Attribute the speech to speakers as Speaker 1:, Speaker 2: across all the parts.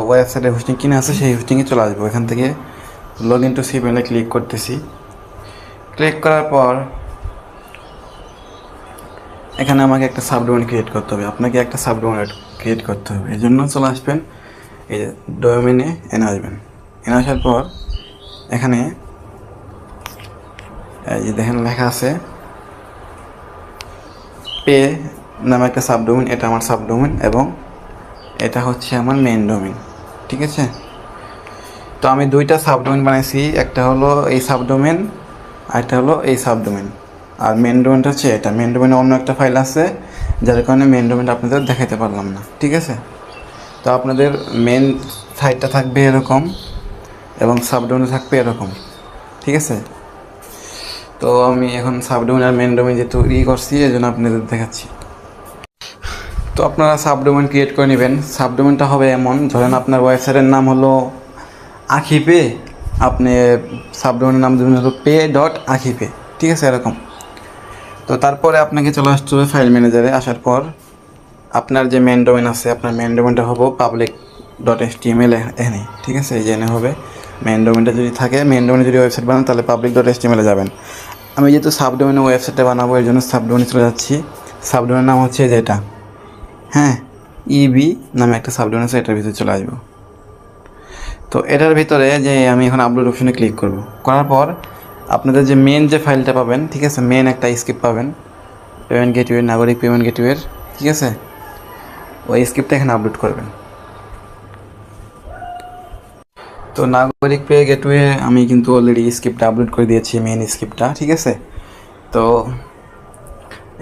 Speaker 1: ওয়েবসাইটে হোস্টিং কিনে আছে সেই হোস্টিংয়ে চলে আসবো। এখান থেকে লগ ইন টু সিমেলে ক্লিক করতেছি। ক্লিক করার পর এখানে আমাকে একটা সাবডোমেন ক্রিয়েট করতে হবে, আপনাকে একটা সাবডোমেন ক্রিয়েট করতে হবে। এই জন্য চলে আসবেন, এই যে ডোমেনে এনে আসবেন। এনে আসার পর এখানে এই যে দেখেন লেখা আছে পে নামে একটা সাবডোমেন, এটা আমার সাবডোমেন এবং এটা হচ্ছে আমার মেইন ডোমেন, ঠিক আছে। তো আমি দুইটা সাবডোমেন বানাইছি, একটা হলো এই সাবডোমেন আর একটা হলো এই সাবডোমেন। আর মেন ডোমেনটা হচ্ছে এটা। মেন ডোমেনে অন্য একটা ফাইল আছে, যার কারণে মেন ডোমেনটা আপনাদের দেখাতে পারলাম না, ঠিক আছে। তো আপনাদের মেন সাইটটা থাকবে এরকম এবং সাবডোমেনে থাকবে এরকম, ঠিক আছে। তো আমি এখন সাবডোমেন আর মেন ডোমেন যেহেতু করছি এই জন্য আপনাদের দেখাচ্ছি। তো আপনারা সাবডোমেন ক্রিয়েট করে নেবেন। সাবডোমেনটা হবে এমন, ধরেন আপনার ওয়েবসাইটের নাম হলো আখিপে, আপনি সাবডোমেনের নাম দেবেন হলো pay.akhipe, ঠিক আছে এরকম। তো তারপরে আপনাকে চলে আসতে হবে ফাইল ম্যানেজারে। আসার পর আপনার যে মেন ডোমেন আছে, আপনার মেন ডোমেনটা হবে public.html এখানে, ঠিক আছে। এই যে এনে হবে মেন ডোমেনটা। যদি থাকে মেন ডোমেনে যদি ওয়েবসাইট বানান তাহলে public.html যাবেন। আমি যেহেতু সাবডোমেনে ওয়েবসাইটটা বানাবো এর জন্য সাবডোমেনে চলে যাচ্ছি। সাবডোমেনের নাম হচ্ছে যেটা, হ্যাঁ, ইবি নামে একটা সাবডোমেন আছে, এটার ভিতরে চলে আসবো। তো এটার ভিতরে যে আমি এখন আপলোড অপশনে ক্লিক করব। করার পর আপনাদের যে মেন যে ফাইলটা পাবেন, ঠিক আছে, মেন একটা স্ক্রিপ্ট পাবেন পেমেন্ট গেটওয়ে, নাগরিক পেমেন্ট গেটওয়ের, ঠিক আছে। ওই স্ক্রিপ্টটা এখানে আপলোড করবেন। তো নাগরিক পে গেটওয়ে আমি কিন্তু অলরেডি স্ক্রিপ্টটা আপলোড করে দিয়েছি, মেন স্ক্রিপ্টটা, ঠিক আছে। তো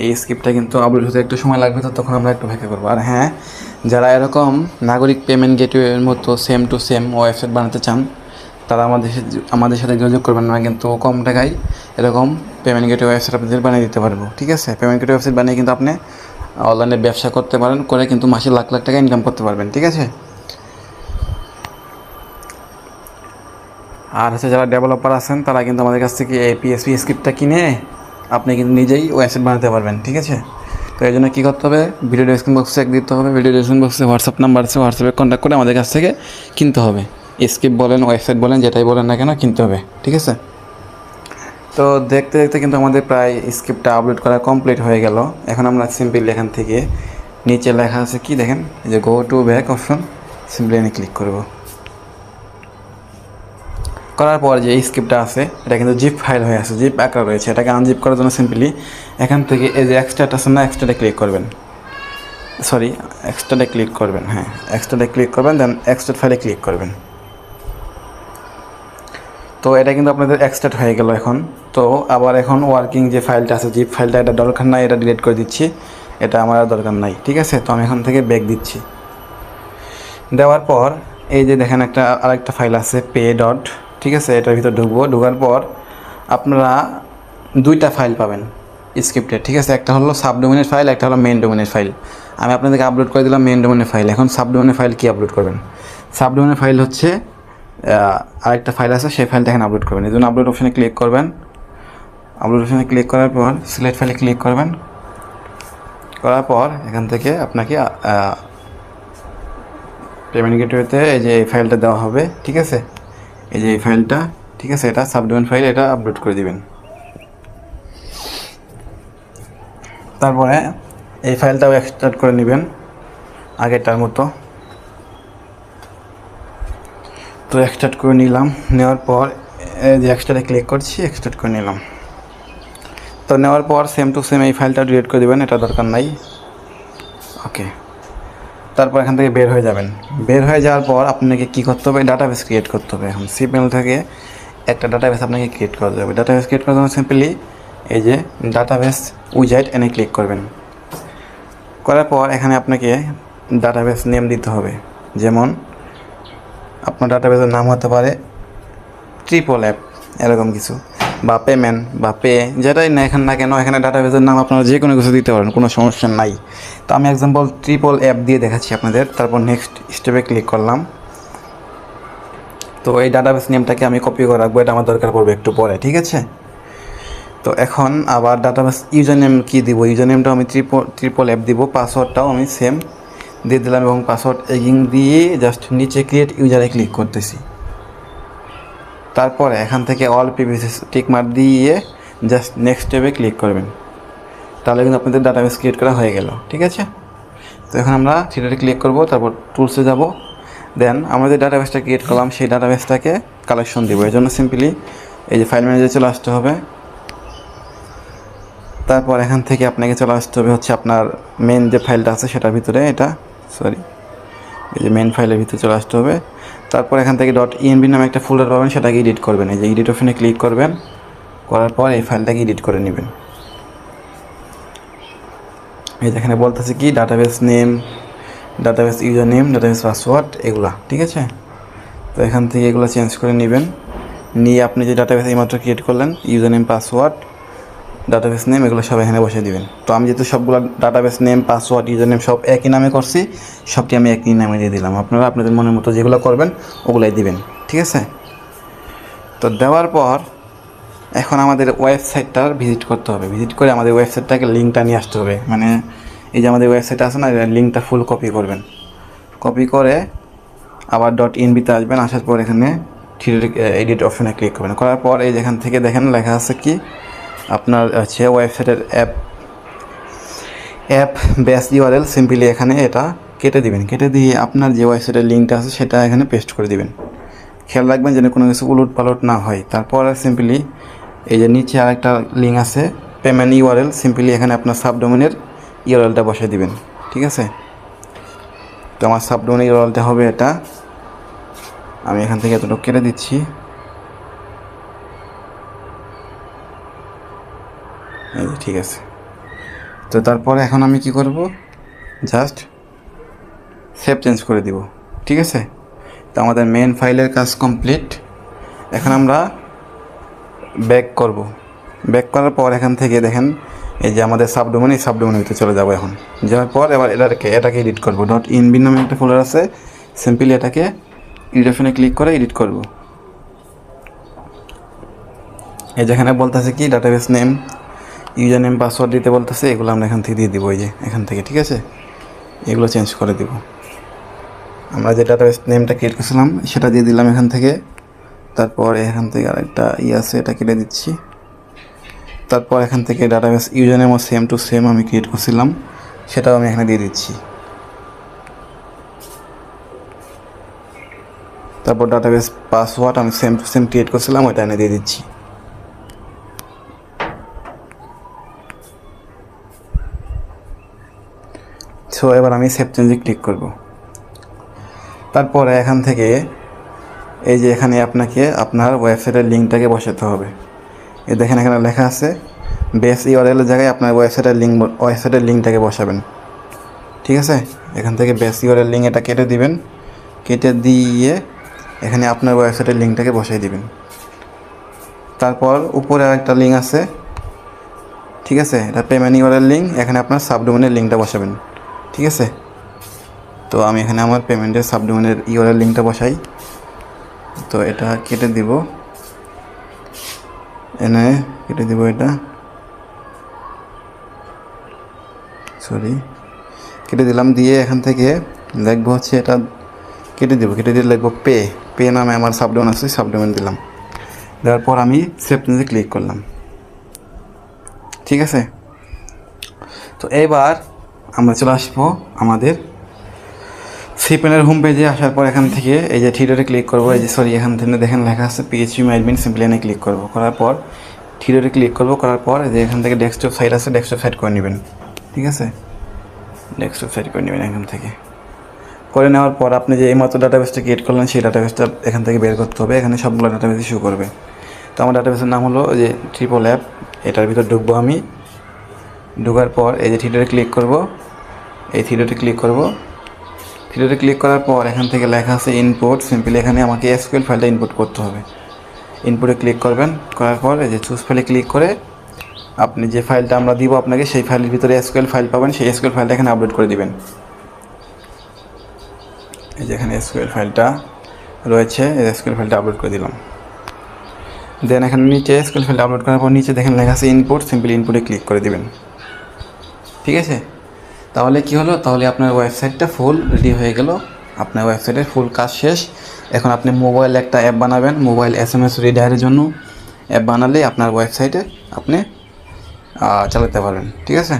Speaker 1: এই স্ক্রিপ্টটা কিন্তু আপলোড হতে একটু সময় লাগবে, তো তখন আমরা একটু অপেক্ষা করবো। আর হ্যাঁ, যারা এরকম নাগরিক পেমেন্ট গেটওয়ের মতো সেম টু সেম ওয়েবসাইট বানাতে চান তারা আমাদের সাথে যোগাযোগ করবেন। না কিন্তু কম টাকায় এরকম পেমেন্ট গেটওয়ে ওয়েবসাইট আপনাদের বানিয়ে দিতে পারবো, ঠিক আছে। পেমেন্ট গেটওয়ে ওয়েবসাইট বানিয়ে কিন্তু আপনি অনলাইনে ব্যবসা করতে পারেন, করে কিন্তু মাসে লাখ লাখ টাকা ইনকাম করতে পারবেন, ঠিক আছে। আর হচ্ছে যারা ডেভেলপার আছেন তারা কিন্তু আমাদের কাছ থেকে এই পিএসপি স্ক্রিপ্টটা কিনে আপনি কিন্তু নিজেই ওয়েবসাইট বানাতে পারবেন, ঠিক আছে। তো এই জন্য কী করতে হবে, ভিডিও ডেসক্রিপশন বক্সে চেক দিতে হবে। ভিডিও ডেসক্রিপশন বক্সে হোয়াটসঅ্যাপ নাম্বার আছে, হোয়াটসঅ্যাপে কন্ট্যাক্ট করে আমাদের কাছ থেকে কিনতে হবে। স্ক্রিপ্ট বলেন, ওয়েবসাইট বলেন, যেটাই বলেন না কেন কিনতে হবে, ঠিক আছে। তো দেখতে দেখতে কিন্তু আমাদের প্রায় স্ক্রিপ্টটা আপলোড করা কমপ্লিট হয়ে গেল। এখন আমরা সিম্পল এখান থেকে নিচে লেখা আছে কি দেখেন, এই যে go to back option, simply এনে ক্লিক করব। করার পর যে স্ক্রিপ্টটা আছে এটা কিন্তু জিপ ফাইল হয়ে আছে, জিপ আকার রয়েছে। এটাকে আনজিপ করার জন্য সিম্পলি এখান থেকে এই যে এক্সট্রাক্ট আছে না, এক্সট্রাক্টে ক্লিক করবেন, সরি এক্সট্রাক্টে ক্লিক করবেন, হ্যাঁ এক্সট্রাক্টে ক্লিক করবেন, দেন এক্সট্রাক্ট ফাইলে ক্লিক করবেন। তো এটা কিন্তু আপনাদের এক্সট্রাক্ট হয়ে গেল। এখন তো আবার এখন ওয়ার্কিং যে ফাইলটা আছে জিপ ফাইলটা, এটা দরকার নাই, এটা ডিলিট করে দিচ্ছি, এটা আমার আর দরকার নাই, ঠিক আছে। তো আমি এখান থেকে ব্যাক দিচ্ছি। দেওয়ার পর এই যে দেখেন একটা আরেকটা ফাইল আছে পে ডট, ঠিক আছে। এটার ভিতর ঢুকবো। ঢোকার পর আপনারা দুইটা ফাইল পাবেন স্ক্রিপ্টের, ঠিক আছে। একটা হলো সাবডোমেনের ফাইল, একটা হলো মেন ডোমেনের ফাইল। আমি আপনাদেরকে আপলোড করে দিলাম মেন ডোমেনের ফাইল। এখন সাবডোমেনের ফাইল কি আপলোড করবেন? সাবডোমেনের ফাইল হচ্ছে আরেকটা ফাইল আছে, সেই ফাইলটা এখানে আপলোড করবেন। এই জন্য আপলোড অপশানে ক্লিক করবেন। আপলোড অপশানে ক্লিক করার পর সিলেক্ট ফাইলে ক্লিক করবেন। করার পর এখান থেকে আপনাকে পেমেন্ট গেটওয়েতে এই যে এই ফাইলটা দেওয়া হবে, ঠিক আছে। এই যে এই ফাইলটা, ঠিক আছে, এটা সাবডোমেন ফাইল, এটা আপলোড করে দিবেন। তারপরে এই ফাইলটাও এক্সট্রাক্ট করে নেবেন আগেরটার মতো। তো এক্সট্রাক্ট করে নিলাম। নেওয়ার পর এই যে এক্সট্রাক্টে ক্লিক করছি, এক্সট্রাক্ট করে নিলাম। তো নেওয়ার পর সেম টু সেম এই ফাইলটা ডিলিট করে দেবেন, এটা দরকার নাই, ওকে। তারপর এখান থেকে বের হয়ে যাবেন। বের হয়ে যাওয়ার পর আপনাকে কী করতে হবে, ডাটাবেস ক্রিয়েট করতে হবে। এখন সিমেল থেকে একটা ডাটাবেস আপনাকে ক্রিয়েট করতে হবে। ডাটাবেস ক্রিয়েট করার জন্য সিম্পলি এই যে ডাটাবেস উইজার্ড এনে ক্লিক করবেন। করার পর এখানে আপনাকে ডাটাবেস নেম দিতে হবে। যেমন আপনার ডাটাবেসের নাম হতে পারে ট্রিপল অ্যাপ, এরকম কিছু, বা পেমেন্ট বা পে, যেটাই না এখানে না কেন, এখানে ডাটাবেসের নাম আপনারা যে কোনো কিছু দিতে পারেন, কোনো সমস্যা নাই। তো আমি এক্সাম্পল ট্রিপল অ্যাপ দিয়ে দেখাচ্ছি আপনাদের। তারপর নেক্সট স্টেপে ক্লিক করলাম। তো এই ডাটাবেস নেমটাকে আমি কপি করে রাখবো, এটা আমার দরকার পড়বে একটু পরে, ঠিক আছে। তো এখন আবার ডাটাবেস ইউজার নেম কী দিব, ইউজার নেমটাও আমি ট্রিপল অ্যাপ দিব, পাসওয়ার্ডটাও আমি সেম দিয়ে দিলাম এবং পাসওয়ার্ড এগিং দিয়ে জাস্ট নিচে ক্রিয়েট ইউজারে ক্লিক করতেছি। তারপরে এখান থেকে অল প্রিভিয়াস টিক মার্ক দিয়ে জাস্ট নেক্সট ট্যাবে ক্লিক করবেন। তাহলে কিন্তু আপনাদের ডাটাবেস ক্রিয়েট করা হয়ে গেল। ঠিক আছে, তো এখন আমরা থ্রিডোতে ক্লিক করব, তারপর টুলসে যাব। দেন আমরা যে ডাটাবেসটা ক্রিয়েট করলাম সেই ডাটাবেসটাকে কালেকশন দিব। এর জন্য সিম্পলি এই যে ফাইল ম্যানেজারে চলে আসতে হবে। তারপর এখান থেকে আপনাকে চলে আসতে হবে হচ্ছে আপনার মেন যে ফাইলটা আছে সেটার ভিতরে, এই যে মেন ফাইলের ভিতরে চলে আসতে হবে। তারপর এখান থেকে .env নামে একটা ফোল্ডার পাবেন, সেটাকে এডিট করবেন। এই যে এডিট অপশনে ক্লিক করবেন, করার পর এই ফাইলটাকে এডিট করে নেবেন। এই যেখানে বলতেছে কি database name, database user name, database password এগুলা। ঠিক আছে, তো এখান থেকে এগুলো চেঞ্জ করে নেবেন। নিয়ে আপনি যে ডাটাবেস এইমাত্র ক্রিয়েট করলেন, user name, password, database name এগুলো সব এখানে বসিয়ে দিবেন। তো আমি যেহেতু সবগুলো database name, password, user name সব একই নামে করছি, সবটি আমি একই নামে দিয়ে দিলাম। আপনারা আপনাদের মনের মতো যেগুলো করবেন ওগুলাই দিবেন। ঠিক আছে, তো দেওয়ার পর এখন আমাদের ওয়েবসাইটটার ভিজিট করতে হবে। ভিজিট করে আমাদের ওয়েবসাইটটাকে লিঙ্কটা নিয়ে আসতে হবে। মানে এই যে আমাদের ওয়েবসাইট আছে না, লিঙ্কটা ফুল কপি করবেন। কপি করে আবার .env-তে আসবেন। আসার পর এখানে এডিট অপশনে ক্লিক করবেন। করার পর এই যেখান থেকে দেখেন লেখা আছে কি আপনার হচ্ছে ওয়েবসাইটের অ্যাপ বেস ইউআরএল, সিম্পলি এখানে এটা কেটে দিবেন। কেটে দিয়ে আপনার যে ওয়েবসাইটের লিঙ্কটা আছে সেটা এখানে পেস্ট করে দিবেন। খেয়াল রাখবেন যেন কোনো কিছু উলট পালট না হয়। তারপর সিম্পলি এই যে নিচে আরেকটা লিঙ্ক আছে পেমেন্ট ইউআরএল, সিম্পলি এখানে আপনার সাবডোমেনের ইউআরএলটা বসিয়ে দিবেন। ঠিক আছে, তো আমার সাবডোমেনের ইউআরএলটা হবে এটা। আমি এখান থেকে এতটুকু কেটে দিচ্ছি। ঠিক আছে, তো তারপরে এখন আমি কি করব, জাস্ট সেভ চেঞ্জ করে দিব। ঠিক আছে, তো আমাদের মেন ফাইলের কাজ কমপ্লিট। এখন আমরা ব্যাক করব। ব্যাক করার পর এখান থেকে দেখেন এই যে আমাদের সাবডোমেন, এই সাবডোমেনের ভিতরে চলে যাব। এখন যাওয়ার পর এবার এটাকে এডিট করব। .env নামে একটা ফোল্ডার আছে, সিম্পলি এটাকে এডিট অপশনে ক্লিক করে এডিট করব। এই যেখানে বলতেছে কি database name, user name, password দিতে বলতেছে, এগুলো আমরা এখান থেকে দিয়ে দিব। এই যে এখান থেকে, ঠিক আছে, এগুলো চেঞ্জ করে দিব। আমরা যে ডাটাবেস নেমটা ক্রিয়েট করেছিলাম সেটা দিয়ে দিলাম এখান থেকে। তারপর এখান থেকে আরেকটা আছে, এটা কেটে দিচ্ছি। তারপর এখান থেকে ডাটাবেস ইউজার নেমও সেম টু সেম আমি ক্রিয়েট করছিলাম, সেটাও আমি এখানে দিয়ে দিচ্ছি। তারপর ডাটাবেস পাসওয়ার্ড আমি সেম টু সেম ক্রিয়েট করছিলাম, ওইটা এনে দিয়ে দিচ্ছি। সো এবার আমি সেভ চেঞ্জে ক্লিক করব। তারপরে এখান থেকে এই যে এখানে আপনাকে আপনার ওয়েবসাইটের লিঙ্কটাকে বসাতে হবে। এই দেখেন এখানে লেখা আছে বেস ইউআরএল এর জায়গায় আপনার ওয়েবসাইটের লিঙ্কটাকে বসাবেন। ঠিক আছে, এখান থেকে বেস ইউআরএল লিঙ্ক এটা কেটে দিবেন। কেটে দিয়ে এখানে আপনার ওয়েবসাইটের লিঙ্কটাকে বসাই দিবেন। তারপর উপরে আরেকটা লিঙ্ক আছে, ঠিক আছে, এটা পেমেন্ট ইউআরএল লিঙ্ক, এখানে আপনার সাবডোমেনের লিঙ্কটা বসাবেন। ঠিক আছে, তো আমি এখানে আমার পেমেন্টের সাবডোমেনের ইউআরএল লিঙ্কটা বসাই। তো এটা কেটে দিব, এনে কেটে দিব, এটা কেটে দিলাম। দিয়ে এখান থেকে লিখবো হচ্ছে এটা কেটে দিব, কেটে দিয়ে লিখবো পে নামে আমার সাবডোমেন আছে, সাবডোমেন দিলাম। দেওয়ার পর আমি সেভ চেঞ্জে ক্লিক করলাম। ঠিক আছে, তো এবার আমরা চলে আসবো আমাদের সিপেনের হোম পেজে। আসার পর এখান থেকে এই যে থ্রি ডটে ক্লিক করবো। এই যে এখান থেকে দেখেন লেখা আছে PHP অ্যাডমিন, সিম্পলি এনে ক্লিক করবো। করার পর থ্রি ডটে ক্লিক করবো। করার পর এই যে এখান থেকে ডেস্কটপ সাইট আছে, ডেস্কটপ সাইট করে নেবেন। ঠিক আছে, ডেস্কটপ সাইট করে নেবেন। এখান থেকে করে নেওয়ার পর আপনি যে এইমাত্র ডাটাবেসটা ক্রিয়েট করলেন সেই ডাটাবেসটা এখান থেকে বের করতে হবে। এখানে সবগুলো ডাটাবেস শো করবে। তো আমার ডাটাবেসের নাম হলো যে ট্রিপল অ্যাপ। এটার ভিতর ঢুকবো আমি। ঢোকার পর এই যে থ্রি ডটে ক্লিক করবো। এই থ্রি ডটে ক্লিক করবো। থ্রি ডটে ক্লিক করার পর এখান থেকে লেখা আছে ইনপুট, সিম্পলি এখানে আমাকে এসকিউএল ফাইলটা ইনপুট করতে হবে। ইনপুটে ক্লিক করবেন। করার পর এই যে চুজ ফাইলে ক্লিক করে আপনি যে ফাইলটা আমরা দিব আপনাকে, সেই ফাইলের ভিতরে এসকিউএল ফাইল পাবেন, সেই এসকিউএল ফাইলটা এখানে আপলোড করে দিবেন। এই যে এখানে এসকিউএল ফাইলটা রয়েছে, এই এসকিউএল ফাইলটা আপলোড করে দিলাম। দেন এখানে নিচে এসকিউএল ফাইলটা আপলোড করার পর নিচে দেখেন লেখা আছে ইনপুট, সিম্পলি ইনপুটে ক্লিক করে দিবেন। ঠিক আছে, তো তাহলে কি হলো, তাহলে আপনার ওয়েবসাইটটা ফুল রেডি হয়ে গেল, আপনার ওয়েবসাইটের ফুল কাজ শেষ। এখন আপনি মোবাইল একটা অ্যাপ বানাবেন, মোবাইল SMS রিডারের জন্য অ্যাপ বানালে আপনার ওয়েবসাইটে আপনি চালাতে পারবেন। ঠিক আছে,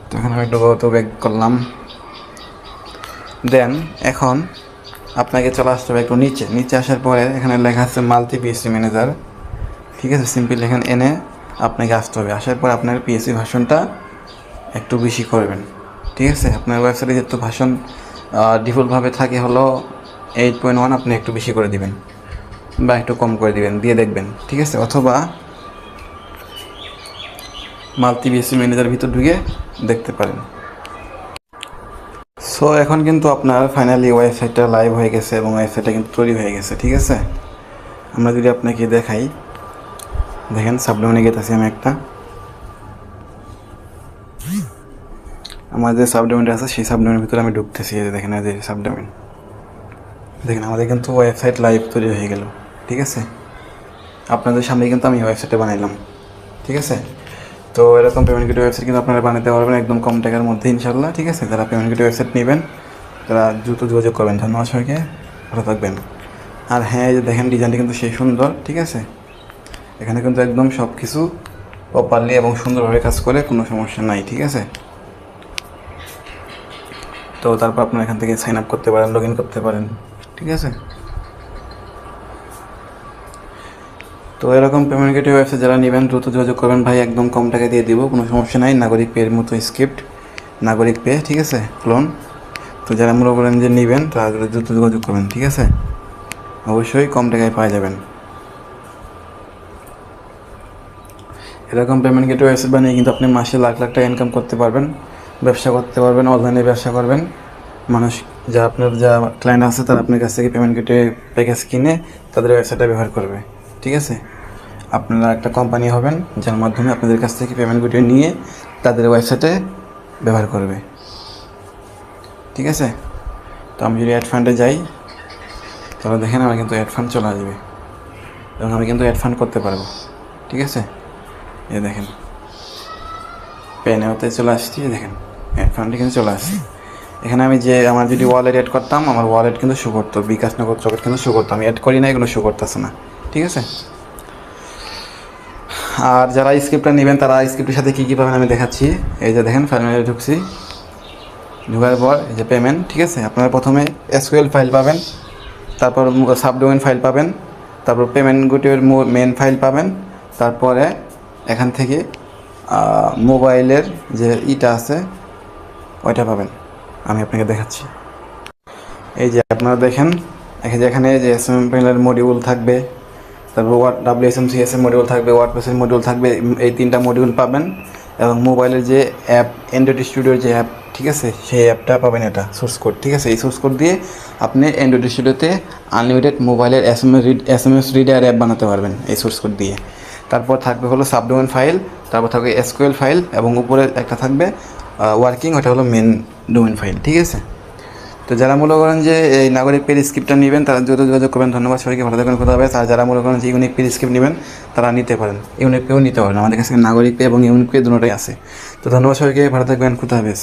Speaker 1: তো এখন আমি একটু ব্যাক করলাম। দেন এখন আপনাকে চলে আসতে হবে একটু নিচে আসার পরে এখানে লেখা আছে মাল্টি পিএসসি ম্যানেজার। ঠিক আছে, সিম্পল এখানে এনে আপনাকে আসতে হবে। আসার পর আপনার পিএসসি ভার্সনটা একটু বেশি করবেন। ঠিক আছে, আপনার ওয়েবসাইটে যেহেতু ভার্সন ডিফল্টভাবে থাকে হলো 8.1, আপনি একটু বেশি করে দিবেন বা একটু কম করে দিবেন, দিয়ে দেখবেন। ঠিক আছে, অথবা মাল্টি পিএসসি ম্যানেজার ভিতর ঢুকে দেখতে পারেন। সো এখন কিন্তু আপনার ফাইনালি ওয়েবসাইটটা লাইভ হয়ে গেছে এবং ওয়েবসাইটটা কিন্তু তৈরি হয়ে গেছে। ঠিক আছে, আমরা যদি আপনাকে দেখাই, দেখেন সাবডোমেনে গেতেছি আমি একটা, আমার যে সাবডোমেনটা আছে সেই সাবডোমেনের ভিতরে আমি ঢুকতেছি। এই যে দেখেন, এই যে সাবডোমেন, দেখেন আমাদের কিন্তু ওয়েবসাইট লাইভ তৈরি হয়ে গেল। ঠিক আছে, আপনাদের সামনে কিন্তু আমি ওয়েবসাইটটা বানাইলাম। ঠিক আছে, তো এরকম পেমেন্ট গেটওয়ে ওয়েবসাইট কিন্তু আপনারা বানাতে পারবেন একদম কম টাকার মধ্যে ইনশাল্লাহ। ঠিক আছে, যারা পেমেন্ট গেটওয়ে ওয়েবসাইট নেবেন তারা দ্রুত যোগাযোগ করবেন। ধন্যবাদ সবাইকে, ভালো থাকবেন। আর হ্যাঁ, এই যে দেখেন ডিজাইনটা কিন্তু সেই সুন্দর। ঠিক আছে, এখানে কিন্তু একদম সব কিছু প্রপারলি এবং সুন্দরভাবে কাজ করে, কোনো সমস্যা নাই। ঠিক আছে, তো তারপর আপনারা এখান থেকে সাইন আপ করতে পারেন, লগ ইন করতে পারেন। ঠিক আছে, তো এরকম পেমেন্ট গেটওয়ে ওয়েবসাইট যারা নেবেন দ্রুত যোগাযোগ করবেন ভাই, একদম কম টাকা দিয়ে দিব, কোনো সমস্যা নাই। নাগরিক পের মতো স্ক্রিপ্ট, নাগরিক পে। ঠিক আছে, ক্লোন। তো যারা মনে করেন যে নেবেন তারা দ্রুত যোগাযোগ করবেন। ঠিক আছে, অবশ্যই কম টাকায় পাওয়া যাবেন। এরকম পেমেন্ট গেটওয়ে ওয়েবসাইট বানিয়ে কিন্তু আপনি মাসে লাখ লাখ টাকা ইনকাম করতে পারবেন, ব্যবসা করতে পারবেন, অনলাইনে ব্যবসা করবেন। মানুষ যা আপনার যা ক্লায়েন্ট আছে তারা আপনার কাছ থেকে পেমেন্ট গেটওয়ে প্যাকেজ কিনে তাদের ওয়েবসাইটটা ব্যবহার করবে। ঠিক আছে, আপনারা একটা কোম্পানি হবেন যার মাধ্যমে আপনাদের কাছ থেকে পেমেন্ট গেটওয়ে নিয়ে তাদের ওয়েবসাইটে ব্যবহার করবে। ঠিক আছে, তো আমি যদি অ্যাড ফান্ডে যাই তাহলে দেখেন আমার কিন্তু অ্যাড ফান্ড চলে আসবে এবং আমি কিন্তু অ্যাড ফান্ড করতে পারবো। ঠিক আছে, এই দেখেন পেনেওতে চলে আসছি, দেখেন অ্যাড ফান্ডে কিন্তু চলে আসছে। এখানে আমি যে আমার যদি ওয়ালেট অ্যাড করতাম, আমার ওয়ালেট কিন্তু শো করতো, বিকাশ নগদ চকেট কিন্তু শো করতো। আমি অ্যাড করি না, এগুলো শো করতেছে না। ঠিক আছে, আর যারা স্ক্রিপ্টটা নেবেন তারা স্ক্রিপ্টের সাথে কী কী পাবেন আমি দেখাচ্ছি। এই যে দেখেন ফাইনালে ঢুকছি, ঢোকার পর এই যে পেমেন্ট। ঠিক আছে, আপনারা প্রথমে SQL ফাইল পাবেন, তারপর সাবডোমেন ফাইল পাবেন, তারপর পেমেন্ট গেটওয়ের মেন ফাইল পাবেন, তারপরে এখান থেকে মোবাইলের যে ইটা আছে ওইটা পাবেন। আমি আপনাকে দেখাচ্ছি। এই যে আপনারা দেখেন এখানে যে SML মডিউল থাকবে, তারপর WSM CSM মডিউল থাকবে, ওয়ার্ডপ্রেসের মডিউল থাকবে, এই 3টা মডিউল পাবেন। এবং মোবাইলের যে অ্যাপ অ্যান্ড্রয়েড স্টুডিওর যে অ্যাপ, ঠিক আছে, সেই অ্যাপটা পাবেন, এটা সোর্স কোড। ঠিক আছে, এই সোর্স কোড দিয়ে আপনি অ্যান্ড্রয়েড স্টুডিওতে আনলিমিটেড মোবাইলের SMS রিডার অ্যাপ বানাতে পারবেন এই সোর্স কোড দিয়ে। তারপর থাকবে হলো সাবডোমেন ফাইল, তারপর থাকবে SQL ফাইল এবং উপরে একটা থাকবে ওয়ার্কিং, ওটা হলো মেন ডোমেন ফাইল। ঠিক আছে, তো যারা মনে করেন যে এই নাগরিক পের স্ক্রিপ্টটা নেবেন তারা দ্রুত যোগাযোগ করবেন। ধন্যবাদ সবাইকে, ভালো থাকবেন, খোদা হাফেজ। আর যারা মনে করেন যে ইউনিক পের স্ক্রিপ্ট নেবেন তারা নিতে পারেন, ইউনিক পেও নিতে পারেন, আমাদের কাছে নাগরিক পে এবং ইউনিক পে দুটোটাই আছে। তো ধন্যবাদ সবাইকে, ভালো থাকবেন, খোদা হাফেজ।